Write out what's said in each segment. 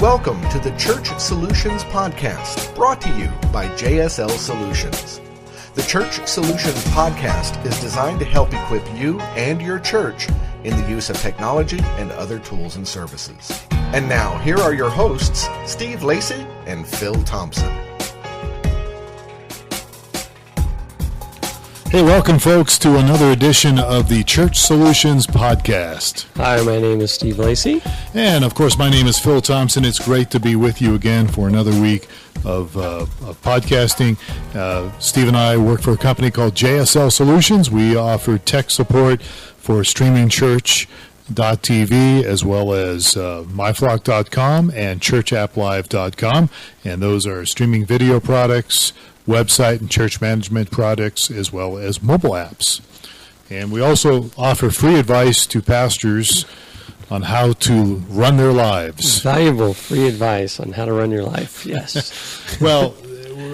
Welcome to the Church Solutions Podcast, brought to you by JSL Solutions. The Church Solutions Podcast is designed to help equip you and your church in the use of technology and other tools and services. And now, here are your hosts, Steve Lacey and Phil Thompson. Hey, welcome folks to another edition of the Church Solutions Podcast. Hi, my name is Steve Lacey. And of course, my name is Phil Thompson. It's great to be with you again for another week of podcasting. Steve and I work for a company called JSL Solutions. We offer tech support for StreamingChurch.tv as well as myflock.com and churchapplive.com. And those are streaming video products, website and church management products, as well as mobile apps. And we also offer free advice to pastors on how to run their lives. Valuable free advice on how to run your life, yes. Well,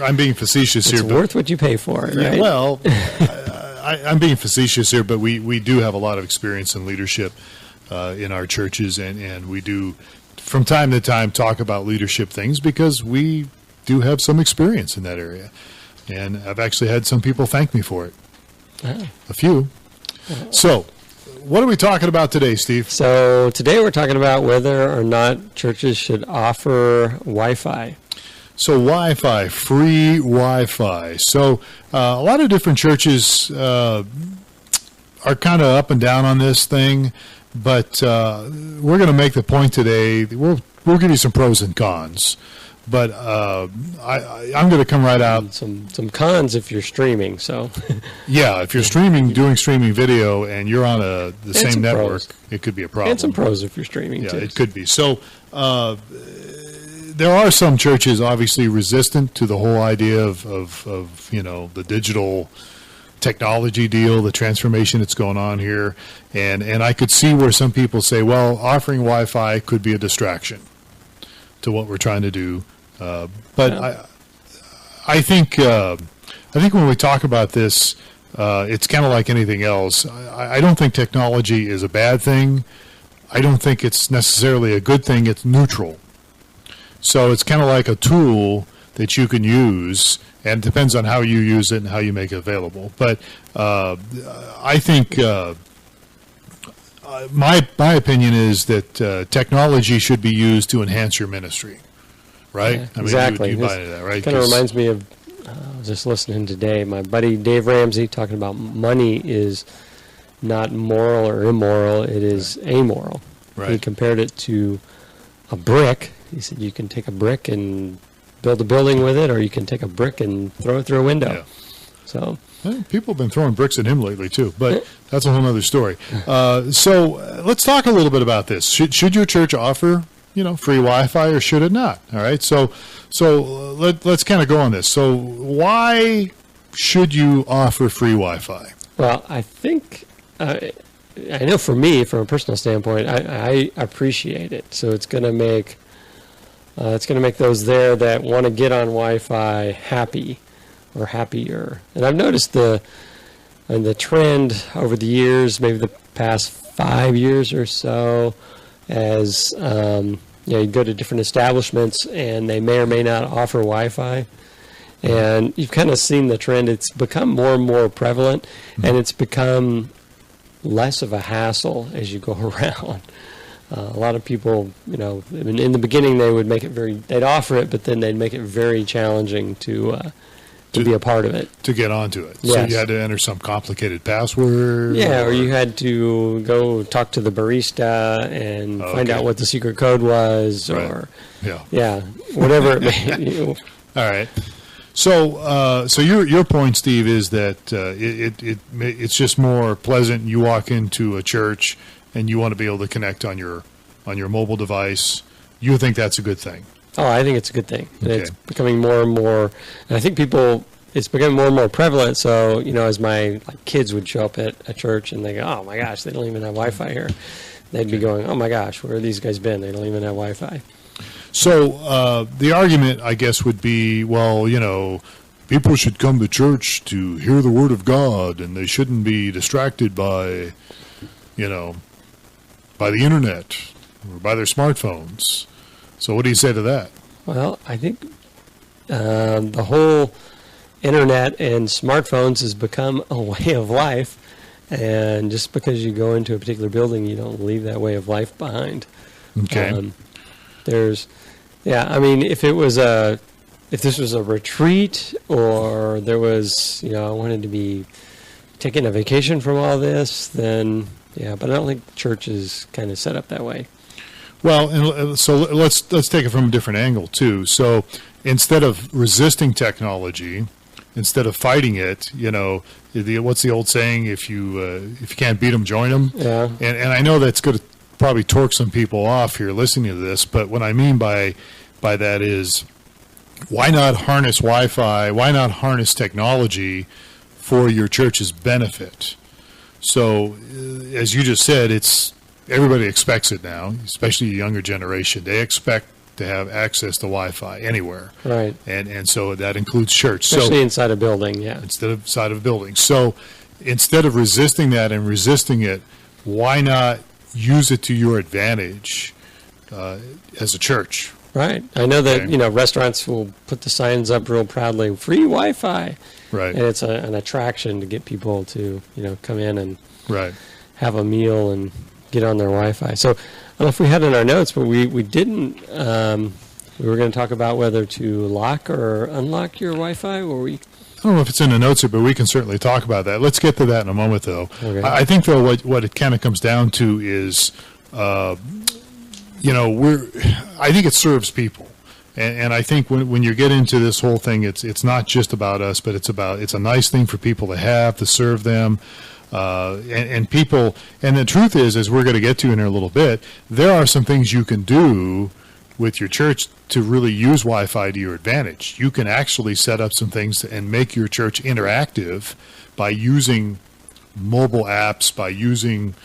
I'm being facetious here. It's worth what you pay for it, right? Well, I'm being facetious here, but we do have a lot of experience in leadership in our churches, and we do, from time to time, talk about leadership things because we do have some experience in that area. And I've actually had some people thank me for it. A few. So, what are we talking about today, Steve? So, today we're talking about whether or not churches should offer Wi-Fi. So, Wi-Fi, free Wi-Fi. So, a lot of different churches are kind of up and down on this thing, but we're going to make the point today. We'll give you some pros and cons. But I'm going to come right out. Some cons if you're streaming. So yeah, if you're doing streaming video, and you're on the same network, pros. It could be a problem. And some pros if you're streaming too. Yeah, it could be. So there are some churches obviously resistant to the whole idea of the digital technology deal, the transformation that's going on here, and I could see where some people say, well, offering Wi-Fi could be a distraction to what we're trying to do. But yeah. I think when we talk about this, it's kind of like anything else. I don't think technology is a bad thing. I don't think it's necessarily a good thing. It's neutral. So it's kind of like a tool that you can use, and it depends on how you use it and how you make it available. But I think my opinion is that technology should be used to enhance your ministry. Right? Yeah, I mean, exactly. You buy into that, right? Kind of reminds me of, I was just listening today, my buddy Dave Ramsey talking about money is not moral or immoral, it is amoral. Right. He compared it to a brick. He said you can take a brick and build a building with it, or you can take a brick and throw it through a window. Yeah. So people have been throwing bricks at him lately too, but that's a whole other story. So let's talk a little bit about this. Should your church offer free Wi-Fi, or should it not? All right. So let's kind of go on this. So why should you offer free Wi-Fi? Well, I think I know for me, from a personal standpoint, I appreciate it. So it's going to make those there that want to get on Wi-Fi happy or happier. And I've noticed the trend over the years, maybe the past 5 years or so, as you go to different establishments and they may or may not offer Wi-Fi, and you've kind of seen the trend. It's become more and more prevalent, and it's become less of a hassle as you go around. A lot of people, in the beginning they would make it they'd offer it, but then they'd make it very challenging to be a part of it. To get onto it. Yes. So you had to enter some complicated password? Yeah, or you had to go talk to the barista and find out what the secret code was, or whatever it may be. All right. So your point, Steve, is that it's just more pleasant. You walk into a church and you want to be able to connect on your mobile device. You think that's a good thing? Oh, I think it's a good thing. Okay. It's becoming more and more, and I think it's becoming more and more prevalent. So, as my kids would show up at a church and they go, oh my gosh, they don't even have Wi-Fi here. They'd be going, oh my gosh, where have these guys been? They don't even have Wi-Fi. So the argument, I guess, would be, well, people should come to church to hear the Word of God, and they shouldn't be distracted by the internet or by their smartphones. So what do you say to that? Well, I think the whole internet and smartphones has become a way of life. And just because you go into a particular building, you don't leave that way of life behind. Okay. I mean, if this was a retreat, or there was, I wanted to be taking a vacation from all this, then yeah. But I don't think church is kind of set up that way. Well, and so let's take it from a different angle too. So instead of resisting technology, instead of fighting it, what's the old saying? If you can't beat them, join them. Yeah. And I know that's going to probably torque some people off here listening to this, but what I mean by that is, why not harness Wi-Fi? Why not harness technology for your church's benefit? So, as you just said, everybody expects it now, especially the younger generation. They expect to have access to Wi-Fi anywhere. Right. And so that includes church. Especially inside a building, yeah. Inside of a building. So instead of resisting that and resisting it, why not use it to your advantage as a church? Right. I know that, restaurants will put the signs up real proudly, free Wi-Fi. Right. And it's an attraction to get people to, come in and right. have a meal and get on their Wi-Fi. So I don't know if we had in our notes, but we didn't. We were going to talk about whether to lock or unlock your Wi-Fi, or I don't know if it's in the notes here, but we can certainly talk about that. Let's get to that in a moment, though. Okay. I think, though, what it kind of comes down to is, I think it serves people. And I think when you get into this whole thing, it's not just about us, but it's a nice thing for people to have, to serve them. And people, and the truth is, as we're going to get to in a little bit, there are some things you can do with your church to really use Wi-Fi to your advantage. You can actually set up some things and make your church interactive by using mobile apps, by using,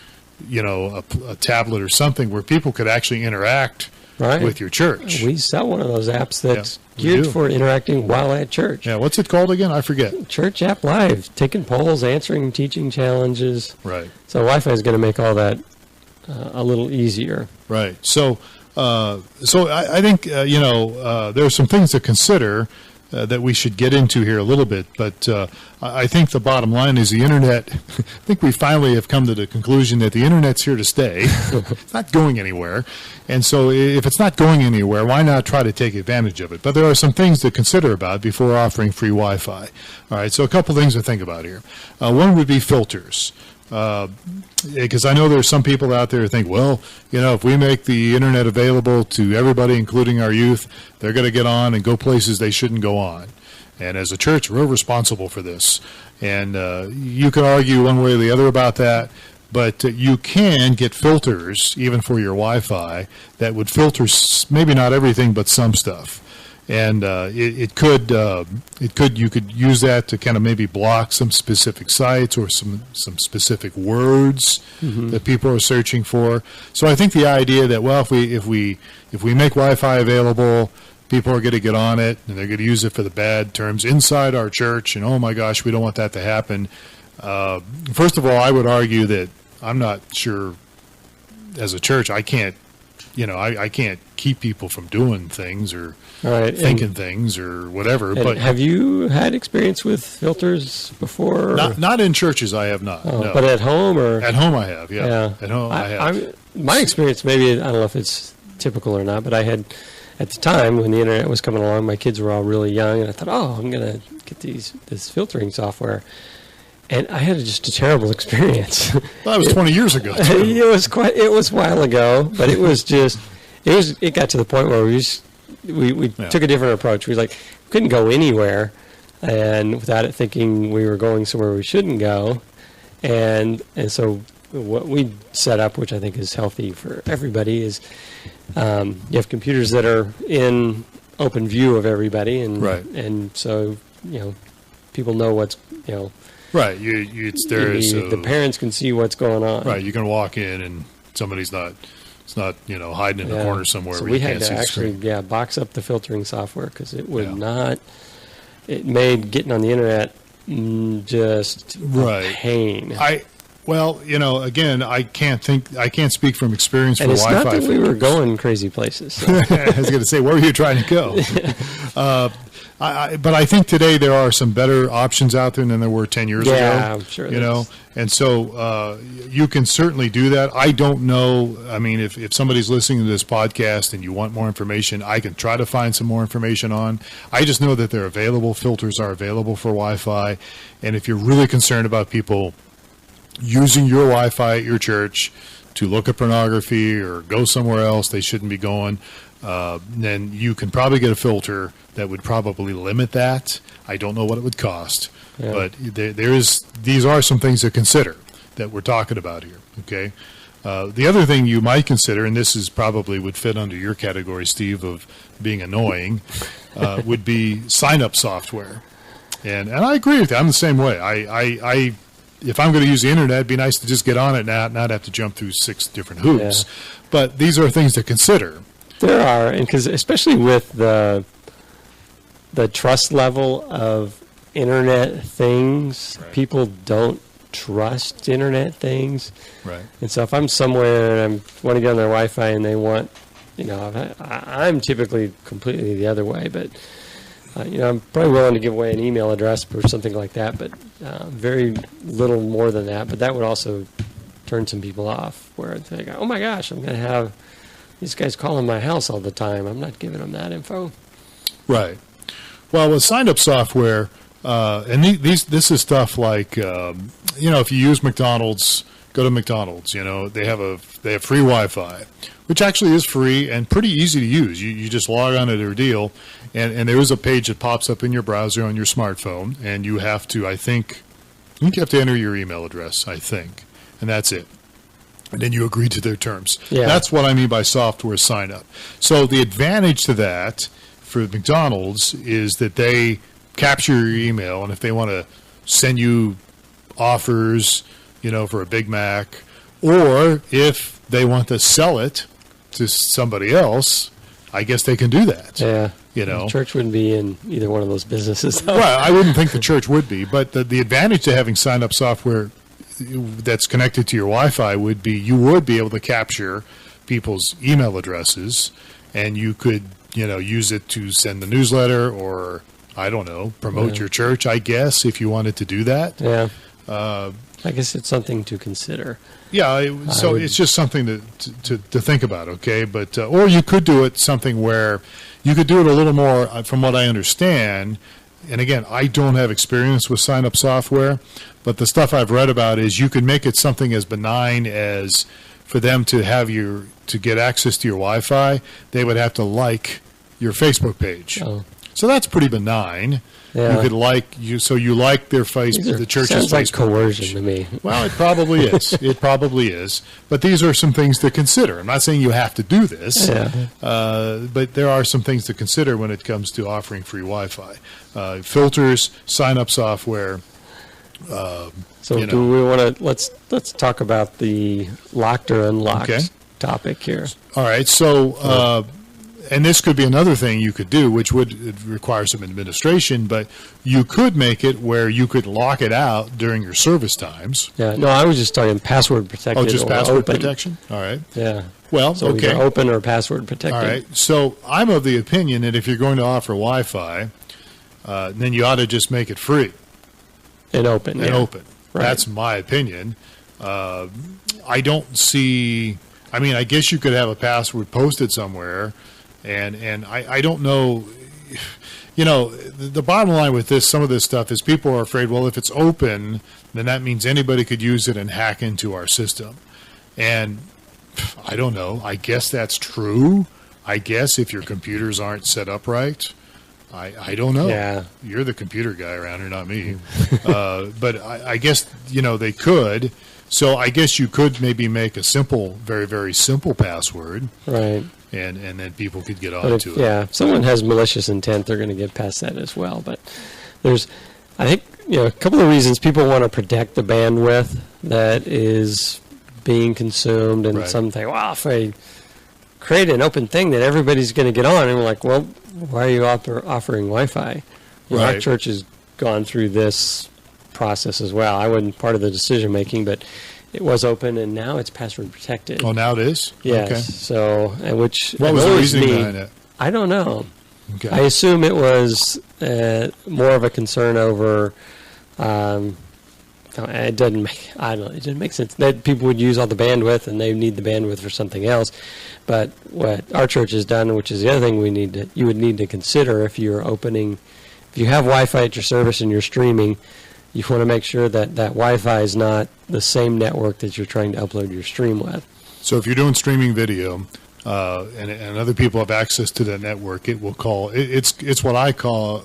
a tablet or something where people could actually interact with your church. We sell one of those apps that's geared for interacting while at church. Yeah, what's it called again? I forget. Church App Live, taking polls, answering teaching challenges. Right. So Wi-Fi is going to make all that a little easier. Right. So I think, there are some things to consider that we should get into here a little bit. But I think the bottom line is the Internet, I think we finally have come to the conclusion that the Internet's here to stay. It's not going anywhere. And so if it's not going anywhere, why not try to take advantage of it? But there are some things to consider about before offering free Wi-Fi. All right, so a couple things to think about here. One would be filters. Because I know there's some people out there who think, well, if we make the Internet available to everybody, including our youth, they're going to get on and go places they shouldn't go on. And as a church, we're responsible for this. And you can argue one way or the other about that, but you can get filters, even for your Wi-Fi, that would filter maybe not everything, but some stuff. And you could use that to kind of maybe block some specific sites or some specific words that people are searching for. So I think the idea that, well, if we make Wi-Fi available, people are going to get on it and they're going to use it for the bad terms inside our church, and oh my gosh, we don't want that to happen. First of all, I would argue that I'm not sure as a church I can't keep people from doing things or thinking things or whatever. But have you had experience with filters before? Not in churches, I have not. Oh, no. But at home or? At home I have, yeah. At home I have. My experience, maybe, I don't know if it's typical or not, but I had, at the time when the Internet was coming along, my kids were all really young, and I thought, I'm going to get this filtering software. And I had just a terrible experience. Well, that was 20 years ago. It was a while ago, but it was just, it got to the point where we took a different approach. We couldn't go anywhere, and without it thinking we were going somewhere we shouldn't go. And so what we set up, which I think is healthy for everybody, is you have computers that are in open view of everybody, and so people know what's Right, it's there. So the parents can see what's going on. Right, you can walk in and somebody's not hiding in the corner somewhere. So where we you had can't to see actually the screen. box up the filtering software because it would not. It made getting on the Internet just a pain. Well, again, I can't speak from experience And for it's Wi-Fi. not that we were filters. going crazy places. So. I was going to say, where were you trying to go? But I think today there are some better options out there than there were 10 years ago. Yeah, I'm sure. And so you can certainly do that. I don't know. I mean, if somebody's listening to this podcast and you want more information, I can try to find some more information on. I just know that they're available. Filters are available for Wi-Fi. And if you're really concerned about people using your Wi-Fi at your church to look at pornography or go somewhere else they shouldn't be going, then you can probably get a filter that would probably limit that. I don't know what it would cost, but these are some things to consider that we're talking about here. Okay. The other thing you might consider, and this is probably would fit under your category, Steve, of being annoying, would be sign-up software. And I agree with you. I'm the same way. I if I'm going to use the internet, it'd be nice to just get on it and not have to jump through 6 different hoops. Yeah. But these are things to consider. There are, and because especially with the trust level of internet things, Right. people don't trust internet things. Right. And so if I'm somewhere and I want to get on their Wi-Fi and they want, I'm typically completely the other way, but I'm probably willing to give away an email address or something like that, but very little more than that. But that would also turn some people off, where they go, "Oh my gosh, I'm going to have these guys calling my house all the time. I'm not giving them that info." Right. Well, with sign-up software, and this is stuff like, if you use McDonald's, go to McDonald's. They have free Wi-Fi, which actually is free and pretty easy to use. You just log on to their deal, and there is a page that pops up in your browser on your smartphone, and you have to, I think you have to enter your email address, I think, and that's it. And then you agree to their terms. Yeah. That's what I mean by software sign-up. So the advantage to that for McDonald's is that they capture your email, and if they want to send you offers, for a Big Mac, or if they want to sell it to somebody else, I guess they can do that. Yeah. The church wouldn't be in either one of those businesses, though. Well, I wouldn't think the church would be, but the advantage to having sign-up software that's connected to your Wi-Fi would be you would be able to capture people's email addresses, and you could, use it to send the newsletter or, I don't know, promote your church, I guess, if you wanted to do that. Yeah. I guess it's something to consider. Yeah, so it's just something to think about, okay? But or you could do it something where you could do it a little more, from what I understand, and again, I don't have experience with sign-up software, but the stuff I've read about is you could make it something as benign as for them to have to get access to your Wi-Fi, they would have to like your Facebook page. Oh. So that's pretty benign. Yeah. You could you like their the church's sounds like Facebook coercion page. to me. Well, it probably is. It probably is. But these are some things to consider. I'm not saying you have to do this, but there are some things to consider when it comes to offering free Wi-Fi. Filters, sign-up software. So do we want to let's talk about the locked or unlocked topic here? All right. So. And this could be another thing you could do, which would require some administration, but you could make it where you could lock it out during your service times. Yeah, no, I was just talking password protected. Oh, just password open. protection? All right. Yeah. Well, so okay. either open or password protected. All right. So I'm of the opinion that if you're going to offer Wi-Fi, then you ought to just make it free. And open. And open. Right. That's my opinion. I don't see, I guess you could have a password posted somewhere. And I don't know, the bottom line with some of this stuff is people are afraid, well, if it's open, then that means anybody could use it and hack into our system. And I don't know. I guess that's true. I guess if your computers aren't set up right, I don't know. Yeah. You're the computer guy around here, not me. But I guess, they could. So I guess you could maybe make a simple, very, very simple password. Right. And then people could get onto it. Yeah, if someone has malicious intent, they're going to get past that as well. But there's, I think, a couple of reasons people want to protect the bandwidth that is being consumed. And some think, well, if I create an open thing that everybody's going to get on, and we're like, well, why are you offering Wi-Fi? Our church has gone through this process as well. I wasn't part of the decision making, but it was open, and now it's password protected. Oh, now it is? Yes. Okay. So, and which What was the annoys reasoning me. behind it? I don't know. Okay. I assume it was more of a concern over. It doesn't make. I don't know. It didn't make sense that people would use all the bandwidth and they need the bandwidth for something else. But what our church has done, which is the other thing you would need to consider if you're opening, if you have Wi-Fi at your service and you're streaming, you want to make sure that Wi-Fi is not the same network that you're trying to upload your stream with. So if you're doing streaming video, and other people have access to that network, it will call it's what I call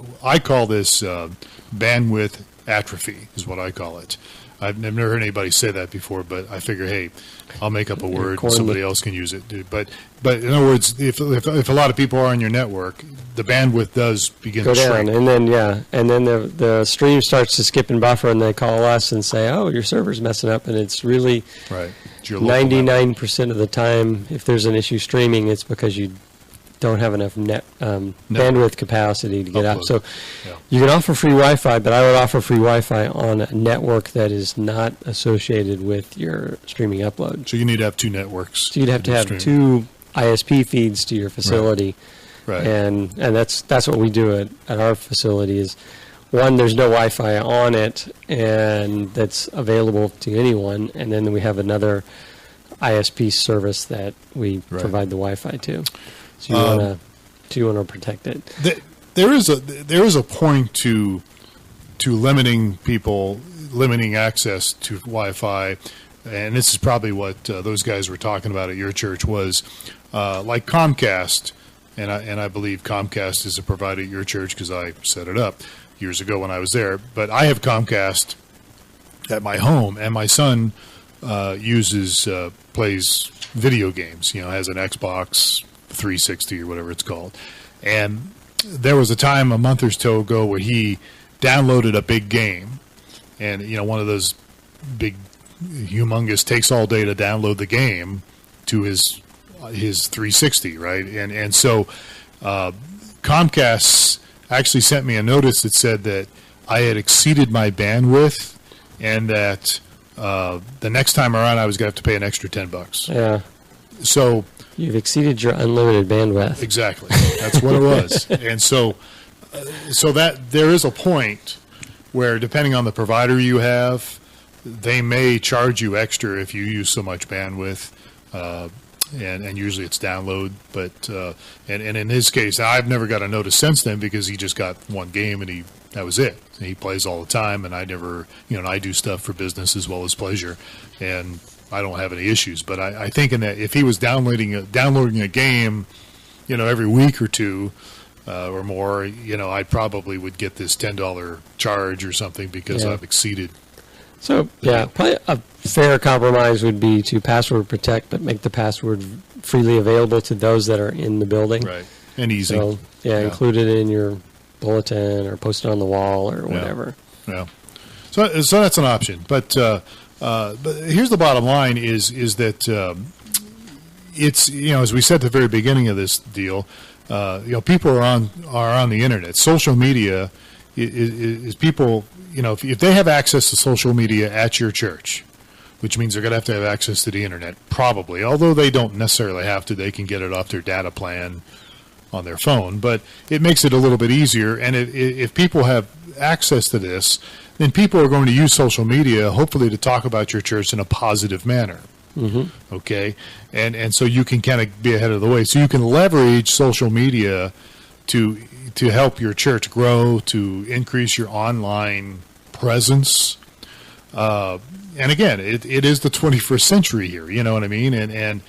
this bandwidth atrophy is what I call it. I've never heard anybody say that before, but I figure, hey, I'll make up a word and somebody else can use it. But in other words, if a lot of people are on your network, the bandwidth does begin Go to down, shrink. and then the stream starts to skip and buffer, and they call us and say, "Oh, your server's messing up," and it's really Right. It's your local network. 99% of the time, if there's an issue streaming, it's because you don't have enough bandwidth capacity to get out. Upload. So Yeah. you can offer free Wi-Fi, but I would offer free Wi-Fi on a network that is not associated with your streaming upload. So you need to have two networks. So you'd have to have stream. two ISP feeds to your facility. Right. And that's what we do at our facility is, one, there's no Wi-Fi on it, and that's available to anyone, and then we have another ISP service that we Right. provide the Wi-Fi to. So you want to protect it. There is a point to limiting access to Wi-Fi, and this is probably what those guys were talking about at your church was like Comcast, and I believe Comcast is a provider at your church because I set it up years ago when I was there. But I have Comcast at my home, and my son plays video games. Has an Xbox 360 or whatever it's called, and there was a time a month or so ago where he downloaded a big game, and one of those big, humongous takes all day to download the game to his 360, right? And so Comcast actually sent me a notice that said that I had exceeded my bandwidth, and that the next time around I was going to have to pay an extra $10. Yeah. So You've exceeded your unlimited bandwidth. exactly, that's what it was. And so that there is a point where, depending on the provider you have, they may charge you extra if you use so much bandwidth. And usually it's download, but and in his case, I've never got a notice since then because he just got one game and that was it. And he plays all the time, and I never, I do stuff for business as well as pleasure, and I don't have any issues. But I think in that if he was downloading a game, every week or two or more, I probably would get this $10 charge or something because Yeah. I've exceeded. So, yeah, probably a fair compromise would be to password protect, but make the password freely available to those that are in the building. Right. And easy. So, include it in your bulletin or post it on the wall or whatever. Yeah. So that's an option. But here's the bottom line is that it's, as we said at the very beginning of this deal, people are on the internet. Social media is people, if they have access to social media at your church, which means they're going to have access to the internet, probably, although they don't necessarily have to. They can get it off their data plan on their phone, but it makes it a little bit easier. And if people have access to this, then people are going to use social media, hopefully, to talk about your church in a positive manner. Mm-hmm. Okay, and so you can kind of be ahead of the way. So you can leverage social media to help your church grow, to increase your online presence. And again, it is the 21st century here. You know what I mean? And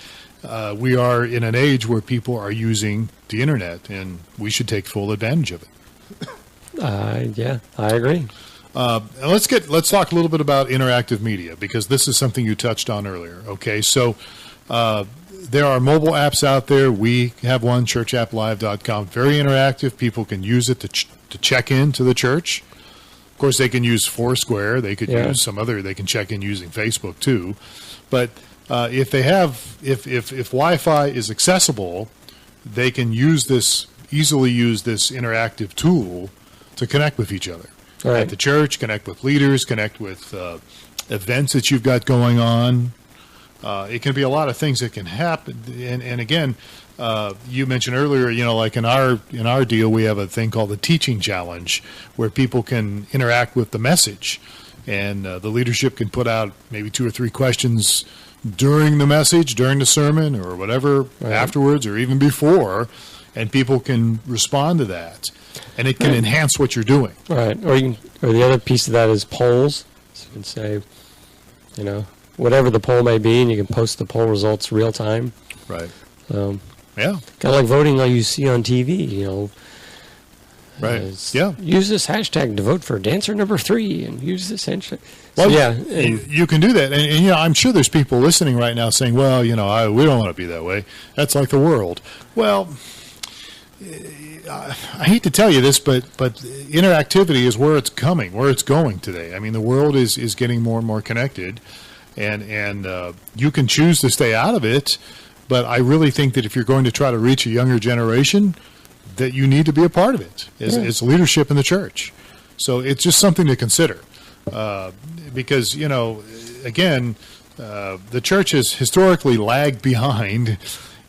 we are in an age where people are using the internet, and we should take full advantage of it. Yeah, I agree. Let's talk a little bit about interactive media, because this is something you touched on earlier. Okay, so there are mobile apps out there. We have one, churchapplive.com, very interactive. People can use it to check in to the church. Of course, they can use Foursquare. They could use some other. They can check in using Facebook too. But if Wi-Fi is accessible, they can easily use this interactive tool to connect with each other. at the church, connect with leaders, connect with events that you've got going on. It can be a lot of things that can happen. And again, you mentioned earlier, like in our deal, we have a thing called the teaching challenge where people can interact with the message, and the leadership can put out maybe 2 or 3 questions during the message, during the sermon, or whatever afterwards, or even before, and people can respond to that, and it can enhance what you're doing. Right. Or the other piece of that is polls. So you can say, whatever the poll may be, and you can post the poll results real time. Right. Yeah. Kind of like voting like you see on TV, Right. Use this hashtag to vote for dancer number 3, and use this hashtag. Well, so, you can do that. And I'm sure there's people listening right now saying, well, we don't want to be that way. That's like the world. Well, I hate to tell you this, but interactivity is where it's going today. I mean, the world is getting more and more connected, and you can choose to stay out of it, but I really think that if you're going to try to reach a younger generation, that you need to be a part of it as leadership in the church. So it's just something to consider, because, again, the church has historically lagged behind.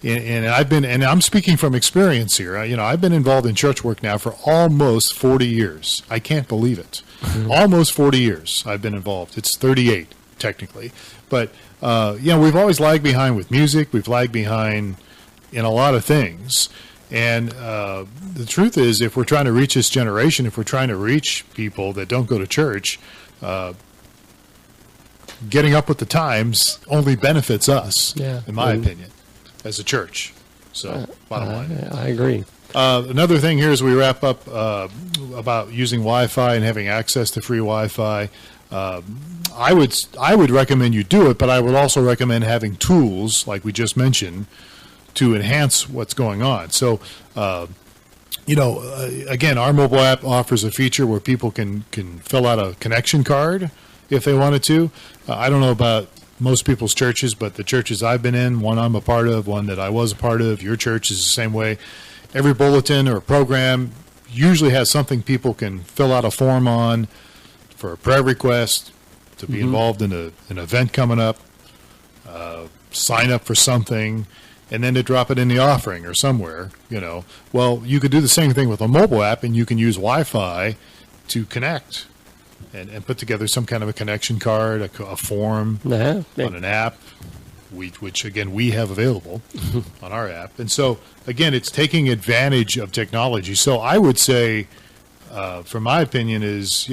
And I'm speaking from experience here. I've been involved in church work now for almost 40 years. I can't believe it. Mm-hmm. Almost 40 years I've been involved. It's 38 technically, but we've always lagged behind with music. We've lagged behind in a lot of things. And the truth is, if we're trying to reach this generation, if we're trying to reach people that don't go to church, getting up with the times only benefits us, in my opinion, as a church. So, bottom line. I agree. Another thing here as we wrap up about using Wi-Fi and having access to free Wi-Fi, I would recommend you do it, but I would also recommend having tools, like we just mentioned, to enhance what's going on. So, again, our mobile app offers a feature where people can fill out a connection card if they wanted to. I don't know about most people's churches, but the churches I've been in, one I'm a part of, one that I was a part of, your church is the same way. Every bulletin or program usually has something people can fill out a form on for a prayer request, to be involved in an event coming up, sign up for something, and then to drop it in the offering or somewhere, Well, you could do the same thing with a mobile app, and you can use Wi-Fi to connect and put together some kind of a connection card, a form on an app, which, again, we have available on our app. And so, again, it's taking advantage of technology. So I would say, from my opinion, is,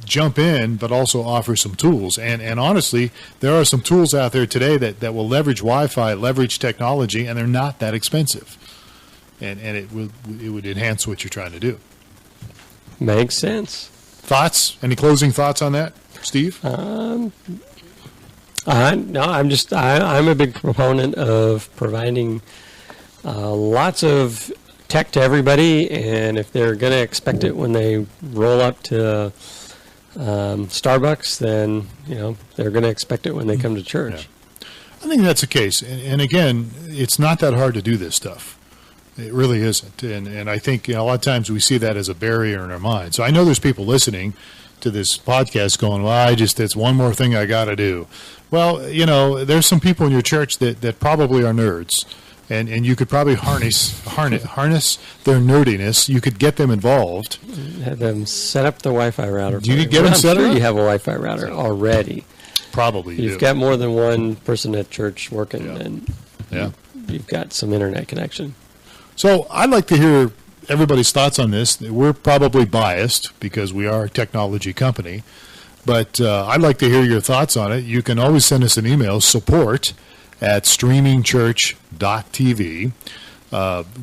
jump in, but also offer some tools. And honestly, there are some tools out there today that will leverage Wi-Fi, leverage technology, and they're not that expensive. And it would enhance what you're trying to do. Makes sense. Thoughts? Any closing thoughts on that, Steve? No, I'm a big proponent of providing lots of tech to everybody, and if they're going to expect it when they roll up to Starbucks, then they're going to expect it when they come to church. Yeah. I think that's the case, and again, it's not that hard to do this stuff. It really isn't, and I think a lot of times we see that as a barrier in our mind. So I know there's people listening to this podcast going, well, it's one more thing I got to do. Well, there's some people in your church that probably are nerds, and you could probably harness their nerdiness. You could get them involved. Have them set up the Wi-Fi router. You could get them set up? I'm sure you have a Wi-Fi router already. Probably you You've got more than one person at church working, and you've got some internet connection. So I'd like to hear everybody's thoughts on this. We're probably biased because we are a technology company, but I'd like to hear your thoughts on it. You can always send us an email, support@StreamingChurch.tv.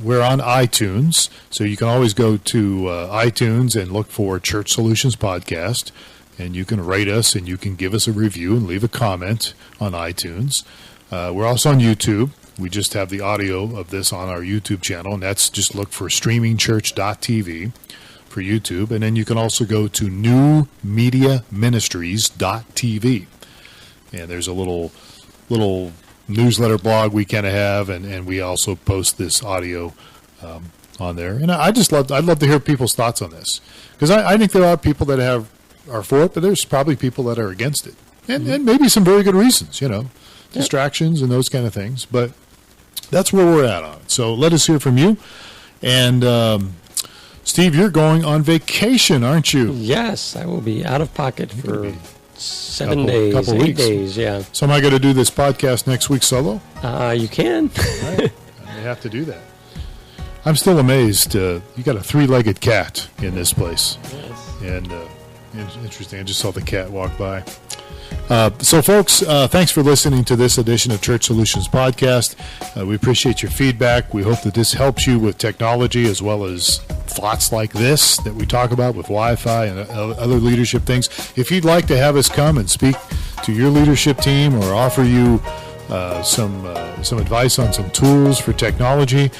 We're on iTunes, so you can always go to iTunes and look for Church Solutions Podcast, and you can rate us and you can give us a review and leave a comment on iTunes. We're also on YouTube. We just have the audio of this on our YouTube channel, and that's just look for StreamingChurch.tv for YouTube. And then you can also go to newmediaministries.tv. And there's a little newsletter blog we kind of have, and we also post this audio on there. And I'd love to hear people's thoughts on this, because I think there are people that are for it, but there's probably people that are against it, and maybe some very good reasons, distractions and those kind of things. But that's where we're at on it. So let us hear from you. And Steve, you're going on vacation, aren't you? Yes, I will be out of pocket for 7 Couple days, 8 weeks. days, yeah. So am I going to do this podcast next week solo? You can. All right. I may have to do that. I'm still amazed. You got a 3-legged cat in this place. Yes. And interesting. I just saw the cat walk by. So, folks, thanks for listening to this edition of Church Solutions Podcast. We appreciate your feedback. We hope that this helps you with technology as well as thoughts like this that we talk about with Wi-Fi and other leadership things. If you'd like to have us come and speak to your leadership team or offer you some advice on some tools for technology,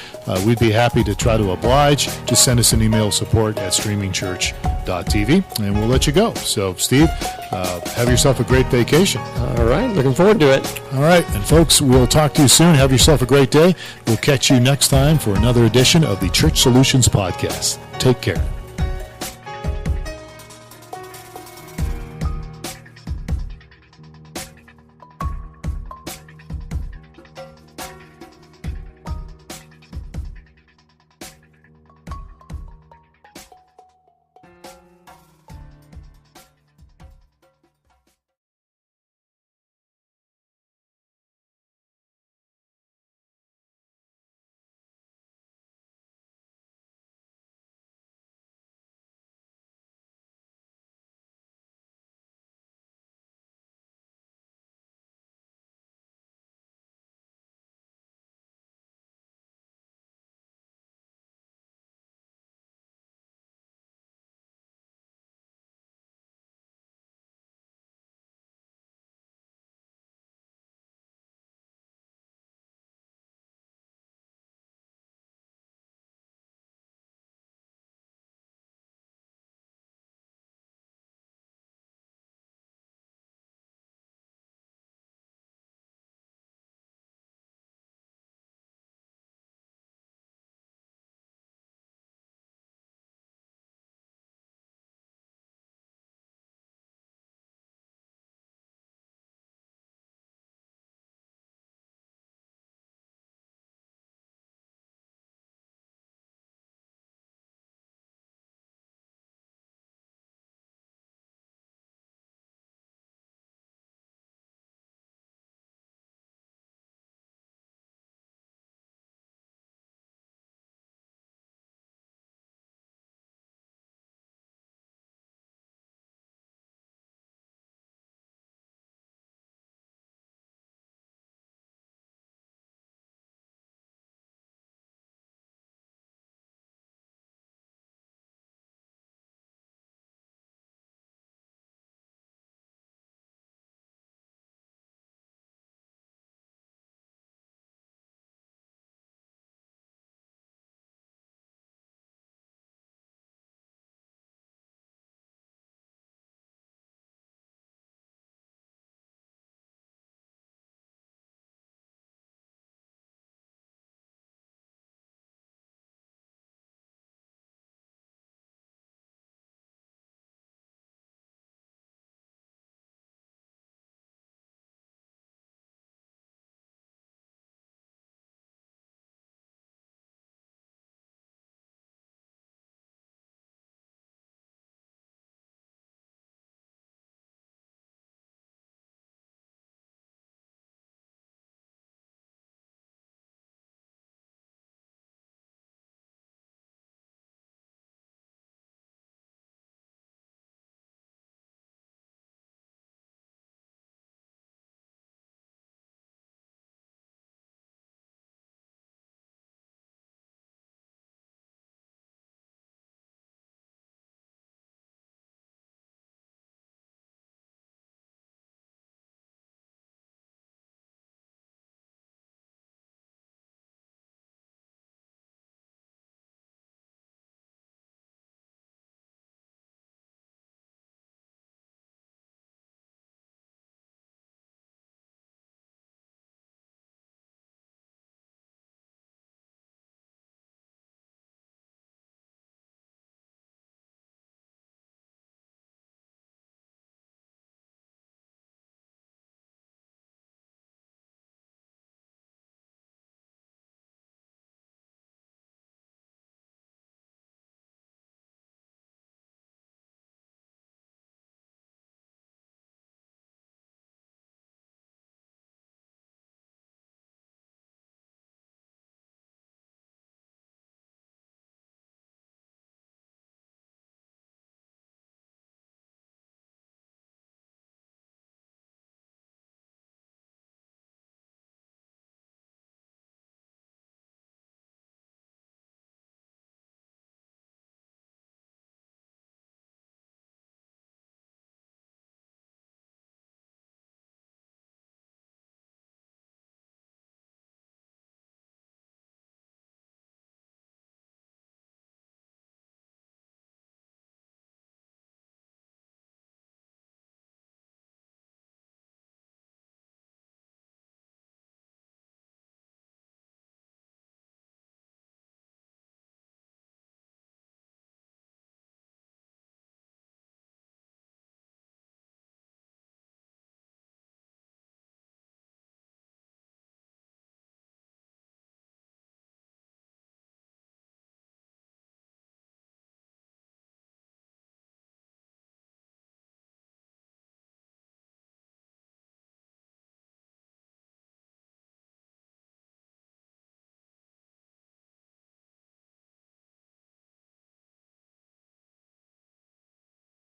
we'd be happy to try to oblige. Just send us an email, support@StreamingChurch.tv, and we'll let you go. So, Steve, have yourself a great vacation. All right, looking forward to it. All right, and folks, we'll talk to you soon. Have yourself a great day. We'll catch you next time for another edition of the Church Solutions Podcast. Take care.